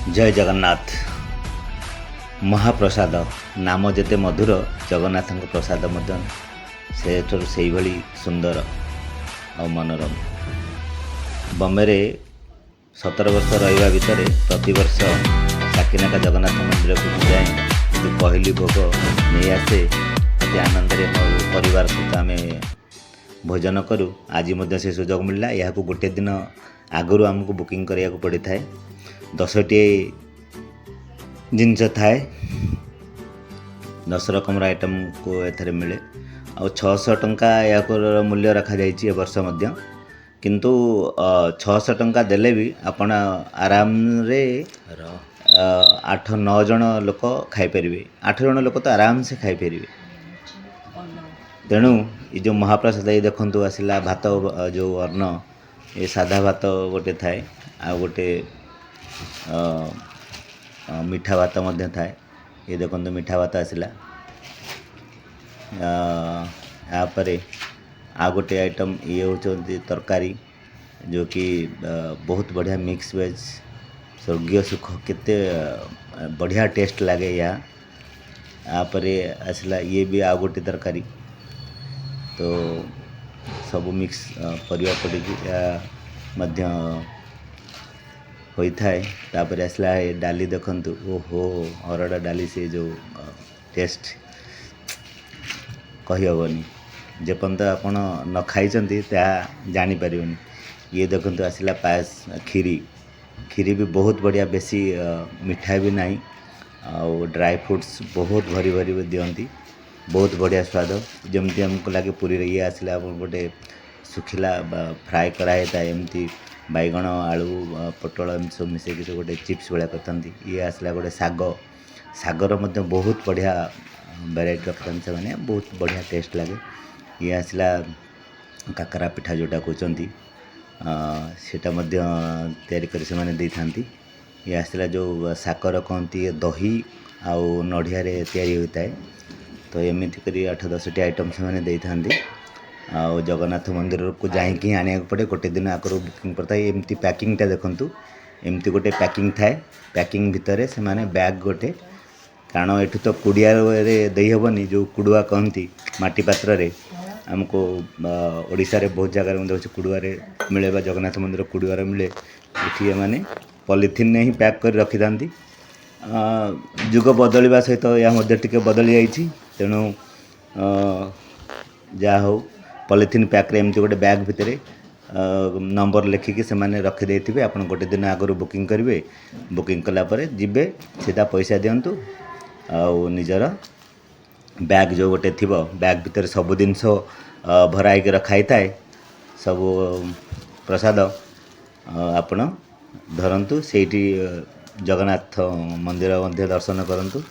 जय जगन्नाथ। महाप्रसाद नाम जेते मधुर जगन्नाथ प्रसाद से भली सुंदर और मनोरम। बम्बे रे 17 वर्ष रहा भितर प्रतिवर्ष साकिनाका जगन्नाथ मंदिर को जाए जो पहली भोग नहीं आसे अति आनंद परिवार सहित आम भोजन करूँ। आज से सुजोग मिलला। यह गोटे दिन आगु आमको बुकिंग करा पड़ी था। 10टी जिनस थाए 10 रकम आइटम को एथरे मिले और 600 टंका या मूल्य रखा जाइए वर्ष मध्य। किंतु 600 टंका देले भी आपण आराम रे 8-9 जन लोक खाई परिबे। 8 जन लोक तो आराम से खाई परिबे। तेणु ये जो महाप्रसाद ये देखंतु आसिला भात जो अन्न ये साधा भात गोटे थाए आ गोटे मीठा भात मध्य थाए। ये देखो मीठा भात आसला। यापर आ गोटे आइटम ये होती तरकारी जो कि बहुत बढ़िया मिक्स वेज स्वर्गीय सुख केते बढ़िया टेस्ट लगे। यापर आसला ये भी आ गोटे तरकारी तो सब मिक्स परिवा पड़ी मध्य होता है। तापर आसला डाली देखंतु ओहो हरड़ा डाली से जो टेस्ट कही हेनी जेपर्यंत आपन न खाई जापर। ये देखंतु आसला पायस खीरी भी बहुत बढ़िया बेसी मिठा भी नहीं और ड्राई फ्रूट्स बहुत भरी भरी भी दियंती। बहुत बढ़िया स्वाद जमती हमको लगे पूरी ये आसला गोटे सुखिला फ्राए कराई था एमती बैगण आलू पटल एम सब मिसेक गोटे चिप्स भाया करते। ये आसला गोटे सागर बहुत बढ़िया वेराइटी रखते से मैंने बहुत बढ़िया टेस्ट लगे। ये आसला काकरा पिठा जोटा कहते सेटा तैयारी कर से। ये आसला जो साकर कहती दही आउ नढ़िया तैयारी होता है। तो एमती कर 8-10टी आइटम से आउ जगन्नाथ मंदिर को जाकि आने पड़े। गोटे दिन आगर बुकिंग पड़ता है। एमती पैकिंगटा देखंतु एमती गोटे पैकिंग थाए। पैकिंग भितर से माने बैग गोटे कारण एठू तो कुड़िया दे हेबनी जो कुड़ुआ कहती माटी पात्र रे आमको ओडिशा रे बहुत जगह कुड़ुआ मिले जगन्नाथ मंदिर कुड़ुआ मिले। ये माने पॉलिथिन ने ही पैक कर रखी था। जुग बदलवा सहित या टे बदली जाइए। तेणु जहा हो पॉलिथिन पैक रे एमती गोटे बैग भितर नंबर लिखिकी से रखिदे थे। आप गोटे दिन आगु बुकिंग करेंगे। बुकिंग कलापर जीवे सीधा पैसा दिंतु आउ निजर बैग जो गोटे थी बैग भितर सब जिनस भराई रखाई थाए। सब प्रसाद आपण धरतु से जगन्नाथ मंदिर मध्य दर्शन करूँ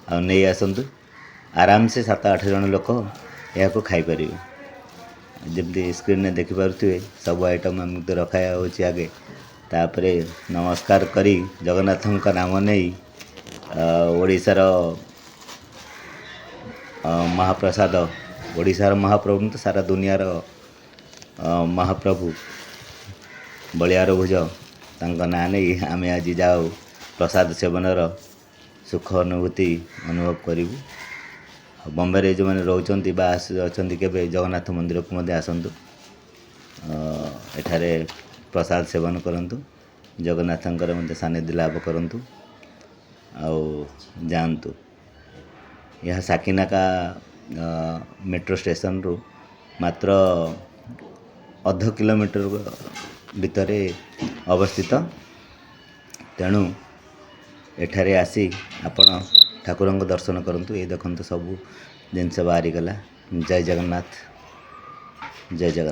आ नहीं आसतु। आराम से 7-8 जन लोक यह खाई पारे। जमी स्क्रीन में देखिपे सब आइटम आम तो रखा आगे। तापर नमस्कार करी जगन्नाथ का नाम नहीं ओडिशार महाप्रसाद ओडिशार महाप्रभु तो सारा दुनियार महाप्रभु बलियार भुज तांका ना नहीं आम आज जाओ प्रसाद सेवनर सुख अनुभूति अनुभव करूँ। बम्बे रे जो मैंने रोचंती अच्छा के जगन्नाथ मंदिर को मध्य आसतु एठारे प्रसाद सेवन करंतु जगन्नाथंकर मध्य सानिध्य लाभ करंतु आउ जानतु। यह साकिनाका मेट्रो स्टेशन रु मात्र ½ किलोमीटर भितर अवस्थित। तेणु एठारे आसी आपण ठाकुर दर्शन करूँ। ये देखते सब जिनस बाहरी गला। जय जगन्नाथ जय जगन्नाथ।